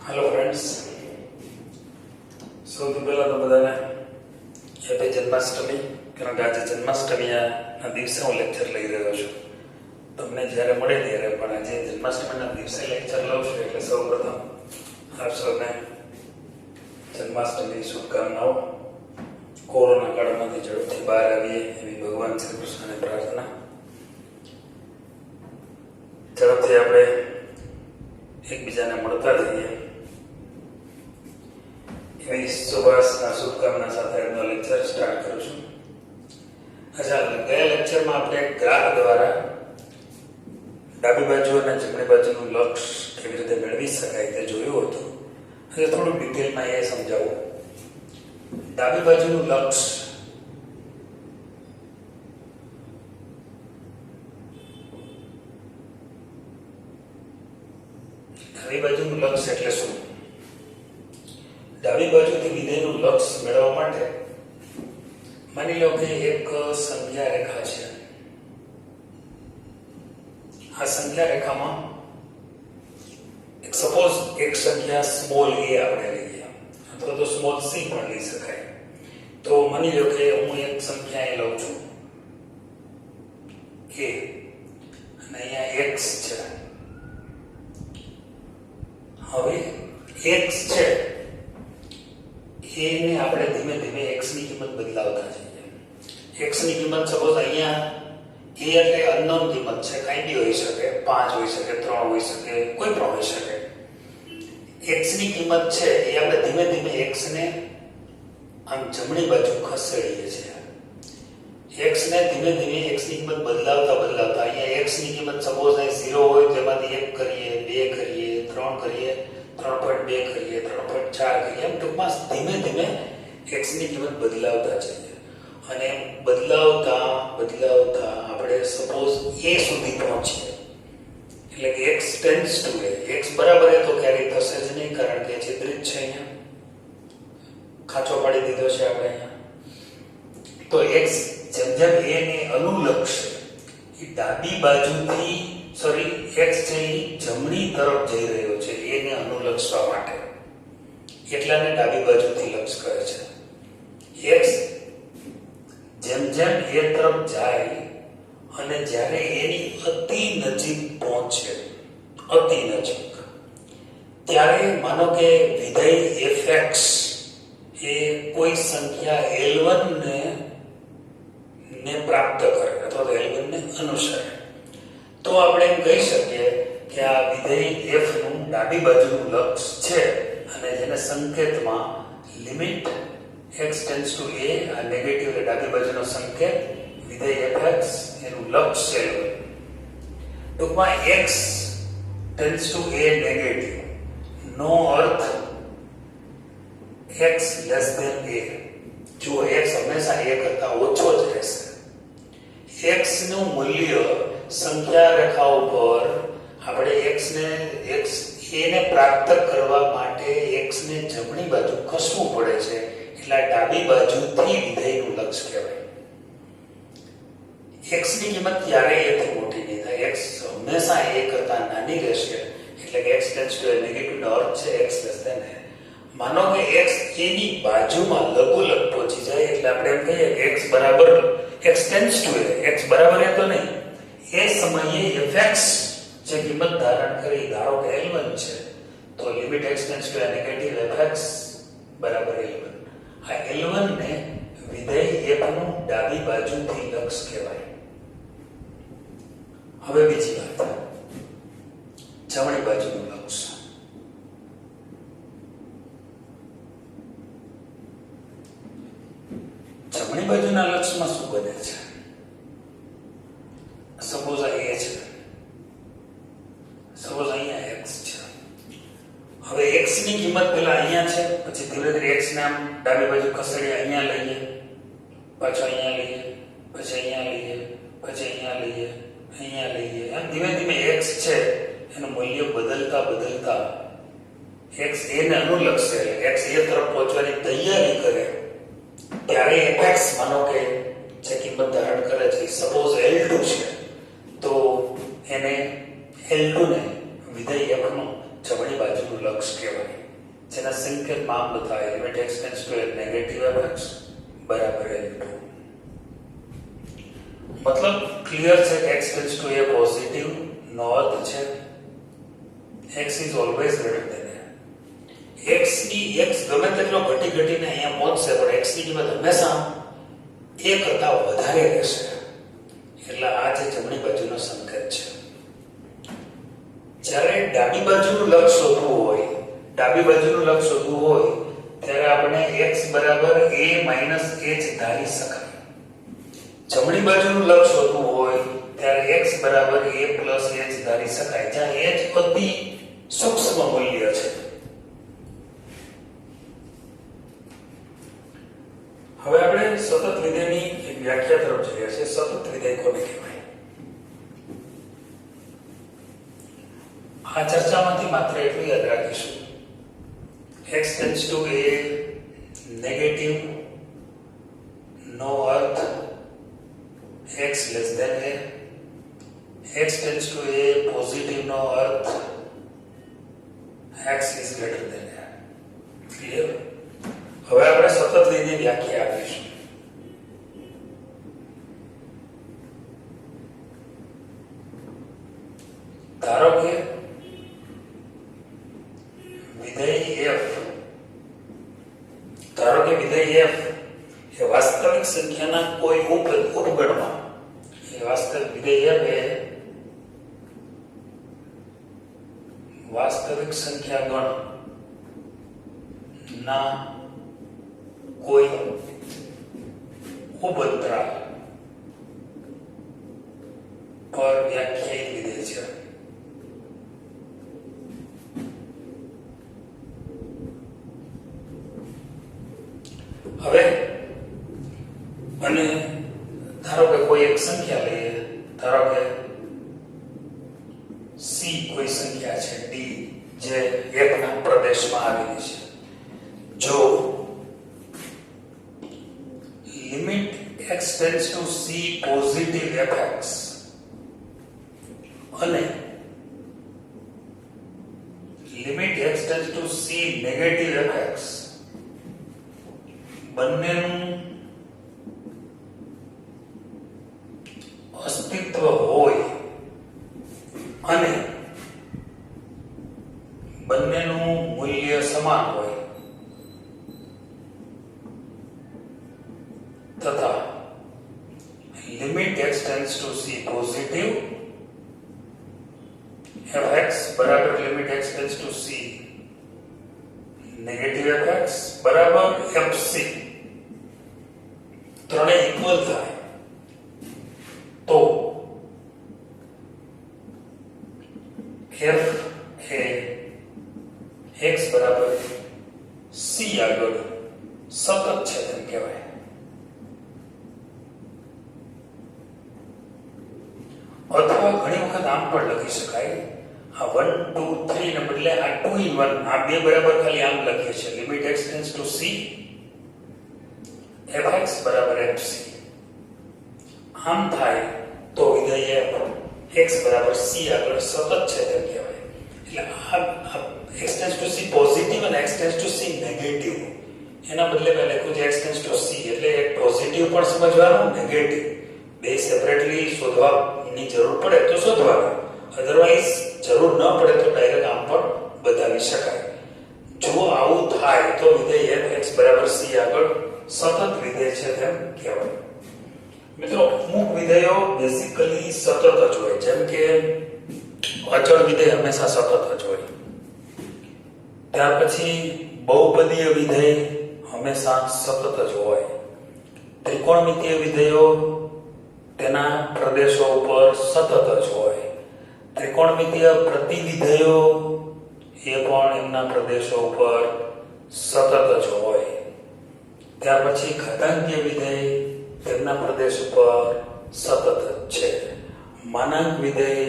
Hello friends, સૌથી પહેલા તો બધાને હેપી જન્માષ્ટમી. કારણ કે આજે જન્માષ્ટમીના દિવસે હું લેક્ચર લઈ રહ્યો છું. તમને જ્યારે મળે ત્યારે પણ આજે જન્માષ્ટમીના દિવસે લેક્ચર લઉં છું, એટલે સૌપ્રથમ આપ સૌને જન્માષ્ટમીની શુભકામનાઓ. કોરોના કાળમાંથી ઝડપથી બહાર આવીએ એવી ભગવાન શ્રી કૃષ્ણને પ્રાર્થના. ઝડપથી આપણે એકબીજાને મળતા રહીએ એવી શુભકામના સાથે આજનો લેક્ચર સ્ટાર્ટ કરું છું. અચ્છા, ગયા લેક્ચરમાં આપણે ગ્રાફ દ્વારા ડાબી બાજુ અને જમણી બાજુનું લક્ષ કેવી રીતે મેળવી શકાય તે જોયું હતું. આજે થોડું ડિટેલમાં એ સમજાવું. ડાબી બાજુનું લક્ષ ડાબી બાજુનું લક્ષ એટલે શું? ડાબી બાજુથી વિધેયનું લક્ષ મેળવવા માટે માની લો કે એક સંખ્યા રેખા છે. આ સંખ્યા રેખામાં સપોઝ એક સંખ્યા સ્મોલ a આપણે લઈએ અથવા તો સ્મોલ c પણ લઈ શકાય. તો માની લો કે હું એક સંખ્યા એ લઉં છું a અને અહીંયા x છે. હવે x છે એને આપણે ધીમે ધીમે x ની કિંમત બદલાવતા જઈએ. x ની કિંમત સપોઝ અહીંયા a એટલે અનનોન કિંમત છે, કાંઈ બી હોઈ શકે, 5 હોઈ શકે, 3 હોઈ શકે, કોઈ પણ હોઈ શકે. x ની કિંમત છે એ આપણે ધીમે ધીમે x ને આમ જમણી બાજુ ખસેડીએ છીએ. x ને ધીમે ધીમે x ની કિંમત બદલાવતા અહીંયા x ની કિંમત સપોઝ અહીં 0 હોય તો એમાંથી 1 કરીએ, 2 કરીએ, 3 કરીએ, 3.2 કરીએ, 3.4 કરીએ. એમ ટૂંકમાં ધીમે ધીમે x ની કિંમત બદલાવતા જઈએ અને બદલાવતા આપણે સપોઝ a સુધી પહોંચીએ. એટલે કે x tends to a. x બરાબર એ તો ક્યારેય થશે જ નહીં, કારણ કે છિદ્રિત છે. અહીંયા ખાંચો પાડી દીધો છે આપણે અહીંયા. તો x જેમ જેમ a ને અનુલક્ષ એ ડાબી બાજુથી x છે એ જમણી તરફ જઈ રહ્યો છે a ને અનુલક્ષવા માટે, એટલાને ડાબી બાજુથી લક્ષ કહે છે. x જેમ જેમ a તરફ જાય અને જ્યારે એની અતિ નજીક પહોંચે, અતિ નજીક, ત્યારે માનો કે વિધેય fx એ કોઈ સંખ્યા L1 ને પ્રાપ્ત કરે અથવા તો L1 ને અનુસરે, તો આપણે એમ કહી શકીએ કે આ વિધેય f નું ડાબી બાજુનું લક્ષ છે અને જેને સંકેતમાં limit x tends to a, આ નેગેટિવ ડાબી બાજુનો સંકેત વિધેય fx એનું લક્ષ છે. ટૂંકમાં x tends to a negative નો અર્થ x લેસ ધેન a. જો x હંમેશા a કરતા ઓછો જ રહેશે. x નું મૂલ્ય સંખ્યા રેખા ઉપર આપણે x ને પ્રાપ્ત કરવા માટે x ને જમણી બાજુ ખસવું પડે છે, એટલે ડાબી બાજુથી વિધેયનું લક્ષ કહેવાય. x ની કિંમત ક્યારેય a થી મોટી નહીં થાય. x હંમેશા a કરતા નાની રહેશે, એટલે કે x tends to a negative નો અર્થ છે x લેસ ધેન a. માનો કે x a ની બાજુમાં લઘુલક પહોંચી જાય એટલે આપણે એમ કહીએ કે x બરાબર x tends to a. x બરાબર એ તો નહીં, એ સમયે fx જે કિંમત ધારણ કરી, ધારો કે L1 છે, તો limit x tends to a negative fx બરાબર L1. આ L1 ને વિધેય f નું ડાબી બાજુથી લક્ષ કહેવાય. હવે બીજી વાત, જમણી બાજુનું લક્ષ. જમણી બાજુના લક્ષમાં શું બને છે? સપોઝ આ a છે, સપોઝ અહીંયા x છે. હવે x ની કિંમત પહેલા અહીંયા છે, પછી ધીરે ધીરે x ને આમ ડાબી બાજુ ખસેડી અહીંયા લઈએ, પાછો અહીંયા લઈએ, પછી અહીંયા લઈએ, પછી અહીંયા લઈએ, અહીંયા લઈએ. એમ ધીમે ધીમે x છે એનું મૂલ્ય બદલતા x a ને અનુલક્ષે, x a તરફ પહોંચવાની તૈયારી કરે ત્યારે fx માનો કે જે કિંમત ધારણ કરે છે સપોઝ L2 છે, તો એને L2 ને વિધેય f નું જમણી બાજુનું લક્ષ કહેવાય, જેના સંકેતમાં આમ બતાવે limit x tends to a negative fx બરાબર L2. મતલબ ક્લિયર છે કે x tends to a positive નો અર્થ છે x is always greater than a. x ગમે તેટલો ઘટીને અહીંયા પહોંચશે પણ x ની કિંમત હંમેશા a કરતા વધારે રહેશે. એટલે આ જે જમણી બાજુનો સંકેત છે. જ્યારે ડાબી બાજુનું લક્ષ શોધવું હોય ત્યારે આપણે x બરાબર a માઈનસ h ધારી શકાય. જમણી બાજુનું લક્ષ શોધવું હોય ત્યારે x બરાબર a પ્લસ h ધારી શકાય, જ્યાં h અતિ સૂક્ષ્મ મૂલ્ય છે. હવે આપણે સતત વિધેયની એક વ્યાખ્યા તરફ જઈએ છીએ. સતત વિધેય કોને કહેવાય? આ ચર્ચામાંથી માત્ર એટલું યાદ રાખીશું, x tends to a negative નો અર્થ x less than a, x tends to a positive નો અર્થ x is greater than a. Clear? હવે આપણે સતત વિધેયની વ્યાખ્યા આપીશું. ધારો કે વિધેય f એ વાસ્તવિક સંખ્યાના કોઈ ઉપગણમાં વિધેય f એ વાસ્તવિક સંખ્યા ગણ ના કોઈ ઉપઅંતરાલ પર વ્યાખ્યાયિત વિધેય છે. હવે અને ધારો કે કોઈ એક સંખ્યા લઈએ, ધારો કે c કોઈ સંખ્યા છે d જે એકના પ્રદેશમાં આવેલી છે. જો limit x tends two c positive fx અને limit x tends two c negative fx બંનેનું અસ્તિત્વ હોય અને બંનેનું મૂલ્ય સમાન હોય તથા limit x tends two c positive fx બરાબર limit x tends two c negative fx બરાબર fc ત્રણે ઇક્વલ થાય તો f એ x બરાબર c આગળ સતત છે તેમ કહેવાય. અથવા ઘણી વખત આમ પણ લખી શકાય, આ 1 2 3 ને બદલે આ 2 in 1 આ બે બરાબર ખાલી આમ લખીએ છીએ limit x tends two c fx બરાબર fc. આમ થાય તો વિધેય x બરાબર c આગળ સતત છે તેમ કહેવાય. એટલે આ x tends two c positive અને x tends two c negative એના બદલે મેં લખ્યું છે x ટેન્ડ્સ ટુ c એટલે એક પોઝિટિવ પણ સમજવાનું, નેગેટિવ બે સેપરેટલી શોધવાની જરૂર પડે તો શોધવાનું, અધરવાઇઝ જરૂર ન પડે તો ડાયરેક્ટ આમ પણ બતાવી શકાય. જો આવું થાય તો વિધેય f x બરાબર c આગળ સતત વિધેય છે તેમ કહેવાય. મિત્રો અમુક વિધેયો બેઝિકલી સતત જ હોય, જેમ કે અચળ વિધેય હંમેશા સતત જ હોય. ત્યાર પછી બહુપદીય વિધેય હંમેશા સતત જ હોય. ત્રિકોણમિતીય વિધેયો તેના પ્રદેશો ઉપર સતત જ હોય. ત્રિકોણમિતીય પ્રતિવિધેયો એ પણ એમના પ્રદેશો ઉપર સતત જ હોય. ત્યાર પછી ઘાતાંકીય વિધેય તેમના પ્રદેશ ઉપર સતત જ છે. માનાંક વિધેય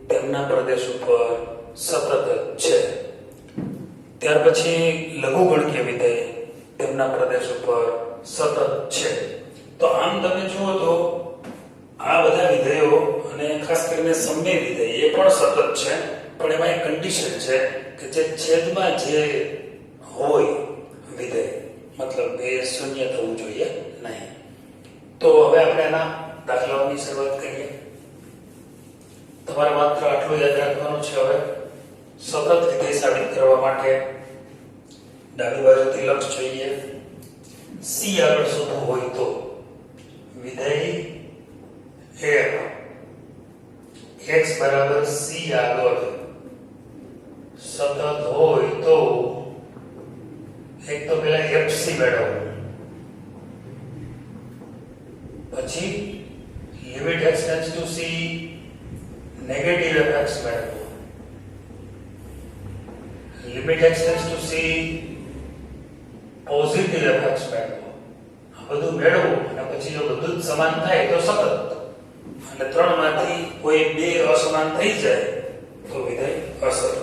તેમના પ્રદેશ ઉપર સતત જ છે. ત્યાર પછી લઘુગણકીય વિધેય તેમના પ્રદેશ ઉપર સતત છે. તો આમ તમે જુઓ તો આ બધા વિધેયો અને ખાસ કરીને સમય વિધેય એ પણ સતત છે, પણ પણ એમાં એક કન્ડિશન છે કે જે છેદમાં જે હોય વિધેય, મતલબ એ શૂન્ય થવું જોઈએ નહીં. તો હવે આપણે આના દાખલાઓની શરૂઆત કરીએ. તમારે માત્ર આટલું યાદ રાખવાનું છે. હવે સતત વિધેય સાબિત કરવા માટે ડાબી બાજુથી લક્ષ જોઈએ. c આગળ શોધવું હોય તો વિધેય f x બરાબર c આગળ સતત હોય તો એક તો પેલા fc મેળવવું, પછી limit x tends two c negative fx મેળવવું, limit x tends two c positive fx મેળવવું. આ બધું મેળવવું અને પછી જો બધું જ સમાન થાય તો સતત, અને ત્રણમાંથી કોઈ બે અસમાન થઈ જાય તો વિધેય અસતત.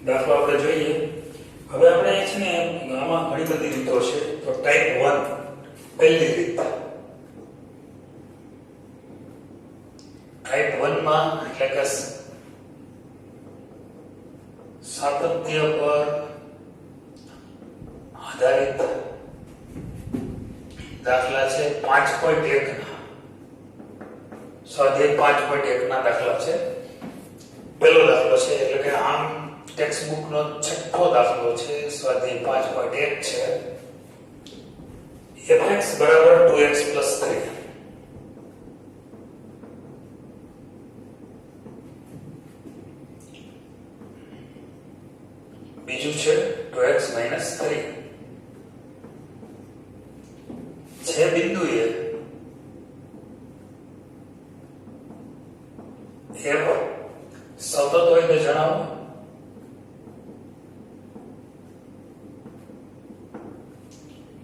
દાખલો આપણે જોઈએ. હવે આપણે છે ને આમાં ઘણી બધી રીતો છે. તો ટાઈપ 1 પહેલી રીત, ટાઈપ 1 માં એટલે કે સાતત્ય પર આધારિત દાખલા છે. 5.1 ના સ્વાધ્યાય 5.1 ના દાખલા છે. પહેલો દાખલો છે એટલે કે આમ ટેક્સ્ટ બુક નો છઠ્ઠો દાખલો છે. સ્વાધ્યાય 5.1 છે. fx બરાબર 2x 3. બીજું છે 2x 3. છે બિંદુએ f સતત હોય તો જણાવો.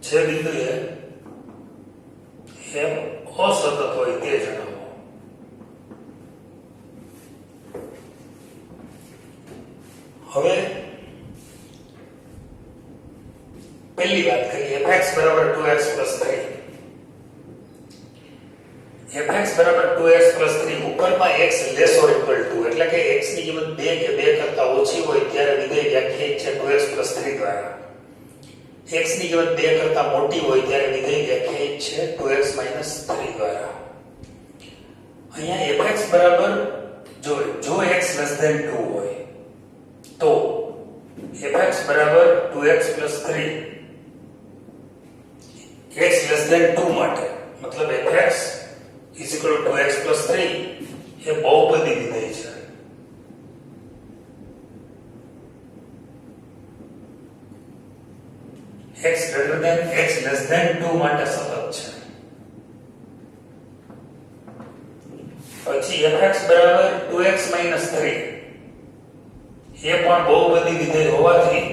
જે બિંદુએ f અસતત હોય તે જણાવો. હવે પહેલી વાત કરીએ. fx બરાબર 2x 3. fx બરાબર 2x 3 ઉપરમાં x less or equal to એટલે કે x ની કિંમત 2 કે 2 કરતા ઓછી હોય ત્યારે વિધેય વ્યાખ્યાયિત છે 2x 3 દ્વારા. x ની કિંમત 2 કરતા મોટી હોય ત્યારે વિધેય વ્યાખ્યાયિત છે 2x 3 દ્વારા. અહીંયા fx બરાબર જો x less than 2 હોય તો fx બરાબર 2x 3 x less than 2 માટે મતલબ fx is equal to 2x 3 એ બહુપદી વિધેય છે. x greater than x less than 2 માટે સતત છે. પછી fx બરાબર 2x 3 એ પણ બહુપદી વિધેય હોવાથી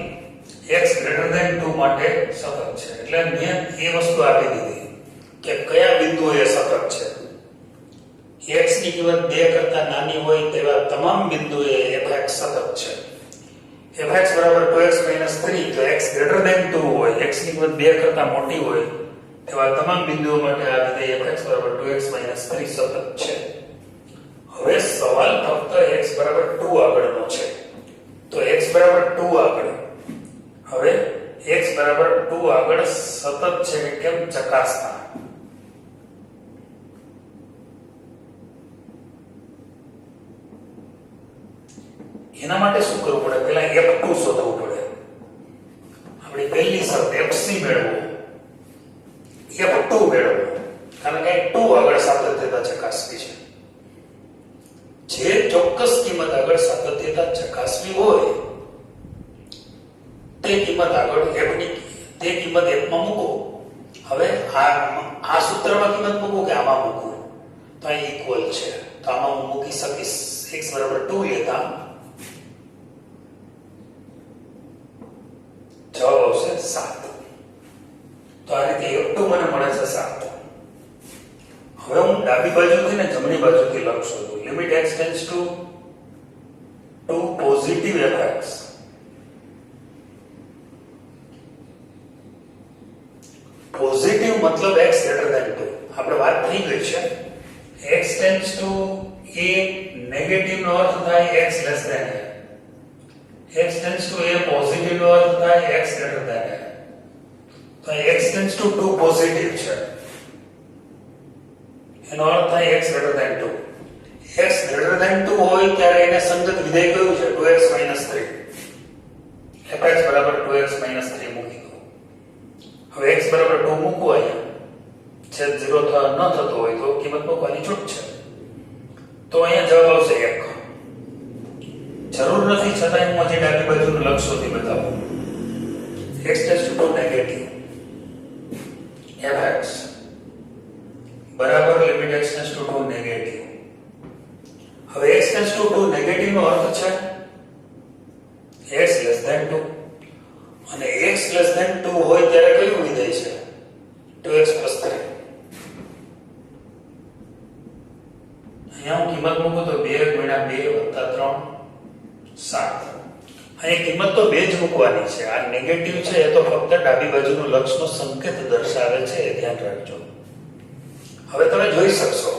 x greater than 2 માટે સતત છે. એટલે મેં એ વસ્તુ આપી દીધી કે કયા બિંદુએ સતત છે. x ની કિંમત 2 કરતા નાની હોય તેવા તમામ બિંદુએ fx સતત છે. fx બરાબર 2x 3 તો x greater than 2 હોય, x ની કિંમત 2 કરતા મોટી હોય તેવા તમામ બિંદુઓ માટે આ વિધેય fx બરાબર 2x 3 સતત છે. હવે સવાલ ફક્ત x બરાબર 2 આગળનો છે. તો x બરાબર 2 આગળ હવે x બરાબર 2 આગળ સતત છે કે કેમ ચકાસતા. એના માટે શું કરવું પડે? પહેલા f2 શોધવું પડે. આપણી પહેલી શરત fc મેળવો, f2 મેળવો, કારણ કે 2 આગળ સાતત્યતા ચકાસવી છે. જે ચોક્કસ કિંમત આગળ સાતત્યતા ચકાસવી હોય તે કિંમત આગળ f ની તે કિંમત f માં મૂકો. હવે આ સૂત્રમાં કિંમત મૂકો કે આમાં મૂકો? તો આ ઇક્વલ છે તો આમાં હું મૂકી શકીશ. x બરાબર 2 લેતા જવાબ આવશે 7. તો આ રીતે f2 મને મળે છે 7. હવે હું ડાબી બાજુથી ને જમણી બાજુથી લખશું તો limit x tends two positive fx positive મતલબ x greater than 2. આપણે વાત થઈ ગઈ છે x tends to a negative નો અર્થ થાય x less than a. x tends to a positive નો અર્થ થાય x ગ્રેટર ધેન a. તો x ટેન્ડ્સ ટુ 2 પોઝિટિવ છે, એનો અર્થ થાય x greater than 2. x greater than 2 હોય ત્યારે એને સંગત વિધેય કયું છે? 2x 3. fx બરાબર 2x 3 મૂકી દો. હવે x બરાબર 2 મૂકો અહીંયા, છેદ 0 ન થતો હોય તો કિંમત મૂકવાની છૂટ છે. તો અહીંયા જવાબ આવશે 1. જરૂર નથી છતાં હું હજી ડાબી બાજુનું લક્ષોથી બતાવું. x tends two negative fx બરાબર limit x tends two negative. હવે x ટેન્ડ્સ ટુ નેગેટિવ નો અર્થ છે x લેસ ધેન 2, અને x લેસ ધેન 2 હોય ત્યારે કયું વિધેય છે? 2x 3. અહીંયા હું કિંમત મૂકું તો 2 × 2 + 3 7. અહીં કિંમત તો 2 જ મૂકવાની છે. આ નેગેટિવ છે એ તો ફક્ત ડાબી બાજુનું લક્ષનો સંકેત દર્શાવે છે, એ ધ્યાન રાખજો. હવે તમે જોઈ શકશો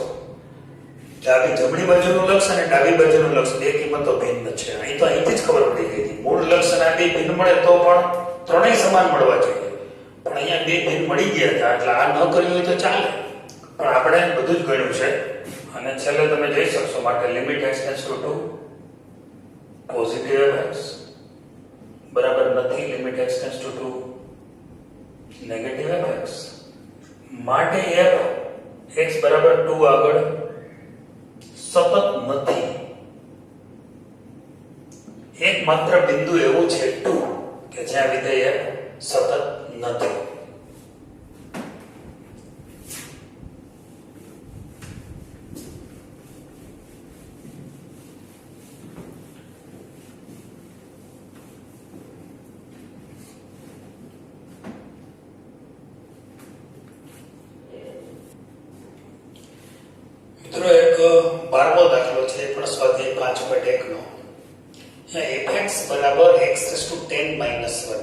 જમણી બાજુનું લક્ષ અને ડાબી બાજુનું લક્ષ બે કિંમતો ભિન્ન છે. અહીં તો અહીંથી જ ખબર પડી ગઈ હતી. મૂળ લક્ષ અને આ બે ભિન્ન મળે તો પણ ત્રણેય સમાન મળવા જોઈએ, પણ અહીંયા બે ભિન્ન મળી ગયા હતા એટલે આ ન કર્યું હોય તો ચાલે, પણ આપણે બધું જ ગણ્યું છે. અને છેલ્લે તમે જોઈ શકશો માટે limit x tends two positive fx બરાબર નથી limit x tends two negative fx. માટે f x બરાબર 2 આગળ સતત નથી. એકમાત્ર બિંદુ એવું છે 2 કે જ્યાં વિધેય સતત નથી. મિત્રો એક 12મો દાખલો છે, પણ સ્વાધ્યાય 5.1 નો. fx બરાબર x * 10 - 1.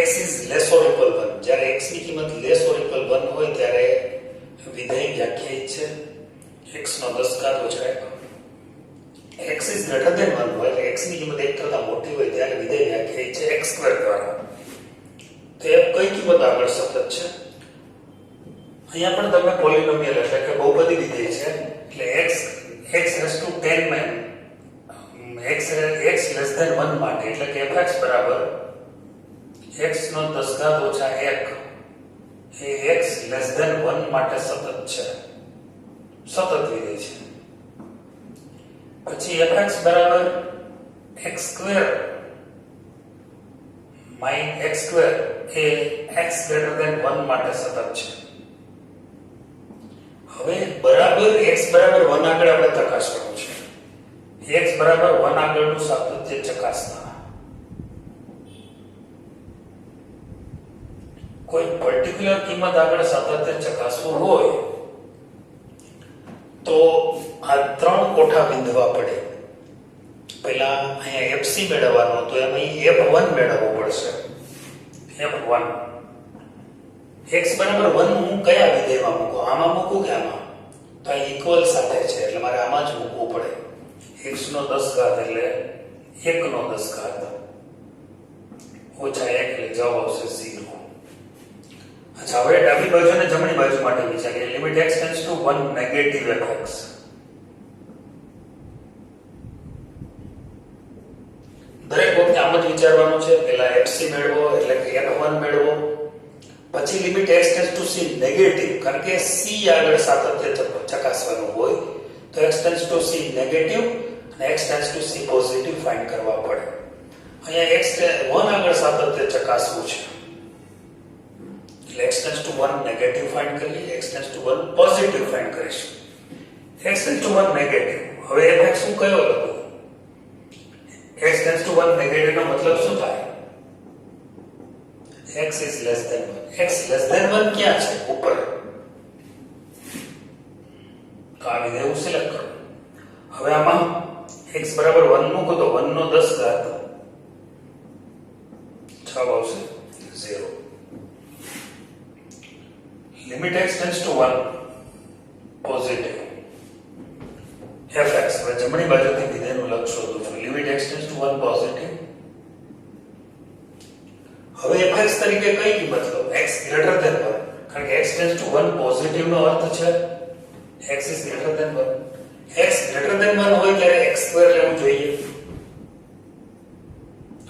x is less or equal 1. જ્યારે x ની કિંમત less or equal 1 હોય ત્યારે વિધેય વ્યાખ્યાયિત છે x નો 10 ઘાત ઓછા 1. x is greater than 1 હોય એટલે x ની કિંમત 1 કરતા મોટી હોય ત્યારે વિધેય વ્યાખ્યાયિત છે x² દ્વારા. તો f કઈ કિંમત આગળ સતત છે? અહીંયા પણ તમે પોલિનોમિયલ એટલે કે બહુપદી વિધેય છે એટલે x * 10 x less than 1 માટે એટલે કે fx બરાબર x નો 10 ઘાત ઓછા 1 એ x less than 1 માટે સતત છે, સતત વિધેય છે. પછી fx બરાબર x² - x² એ x greater than 1 માટે સતત છે. હવે બરાબર x બરાબર 1 આગળ આપણે તપાસવાનું છે. x બરાબર 1 આગળનું સાતત્ય ચકાસતા કોઈ પર્ટિક્યુલર કિંમત આગળ સાતત્ય ચકાસવું હોય તો આ ત્રણ કોઠા વિંધવા પડે. પહેલા અહીંયા fc મેળવવાનો તો એમાં f1 મેળવવો પડશે. f1 x બરાબર 1 હું કયા વિધેયમાં મૂકું? આમાં મૂકું કે આમાં? તો આ ઇક્વલ સાથે છે એટલે મારે આમાં જ મૂકવું પડે. x નો 10 ઘાત એટલે 1 નો 10 ઘાત ઓછા 1 એટલે જવાબ આવશે 0. અચ્છા, હવે ડાબી બાજુ અને જમણી બાજુ માટે વિચારીએ. Limit x tends to 1 negative fx. દરેક વખતે આમ જ વિચારવાનું છે. પહેલા fc મેળવો એટલે કે f1 મેળવો, પછી limit x tends two c negative, કારણ કે c આગળ સાતત્ય ચકાસવાનું હોય તો x tends two c negative અને x tends two c positive find કરવા પડે. અહીંયા x 1 આગળ સાતત્ય ચકાસવું છે એટલે x tends to 1 negative find કરીએ, x tends to 1 positive find કરીશું. x tends to 1 negative. હવે fx શું કયો લખું? x ટેન્ડ્સ ટુ 1 નેગેટિવ નો મતલબ શું થાય? x is less than 1. x less than 1 ક્યાં છે? ઉપર. તો આ વિધેય હું સિલેક્ટ કરું. હવે આમાં x બરાબર 1 મૂકો તો 1 નો 10 ઘાત જવાબ આવશે 0. Limit x tends to 1 positive fx હવે જમણી બાજુથી વિધેયનું લક્ષ શોધું છું limit x tends to 1 positive હવે fx તરીકે કઈ કિંમત લો x ગ્રેટર ધેન 1 કારણ કે x ટેન્ડ્સ ટુ 1 પોઝિટિવ નો અર્થ છે x is greater than 1 x greater than 1 હોય ત્યારે x સ્ક્વેર લેવું જોઈએ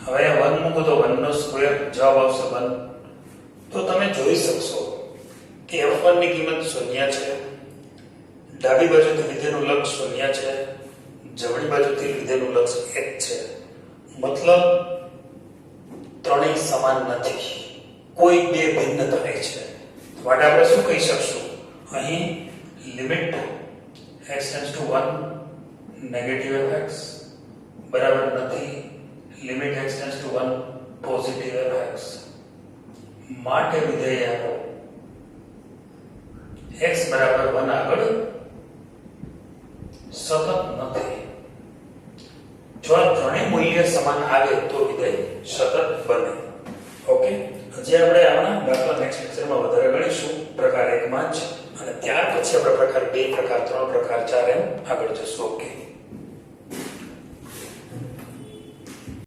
હવે 1 મૂકો તો 1 નો સ્ક્વેર જવાબ આવશે 1 તો તમે જોઈ શકશો કે f1 ની કિંમત 0 છે ડાબી બાજુથી વિધેયનું લક્ષ 0 છે જમણી બાજુથી વિધેયનું લક્ષ 1 છે મતલબ ત્રણેય સમાન નથી કોઈ બે ભિન્ન થાય છે માટે આપણે શું કહી શકશું અહીં limit x tends to 1 negative fx બરાબર નથી limit x tends to 1 positive fx માટે વિધેય x બરાબર 1 આગળ સતત નથી જો આ ત્રણેય મૂલ્ય સમાન આવે તો વિધેય સતત બને ઓકે હજી આપણે આના દાખલા નેક્સ્ટ લેક્ચરમાં વધારે ગણીશું પ્રકાર 1 માં જ અને ત્યાર પછી આપણે પ્રકાર 2 પ્રકાર 3 પ્રકાર 4 એમ આગળ જશું ઓકે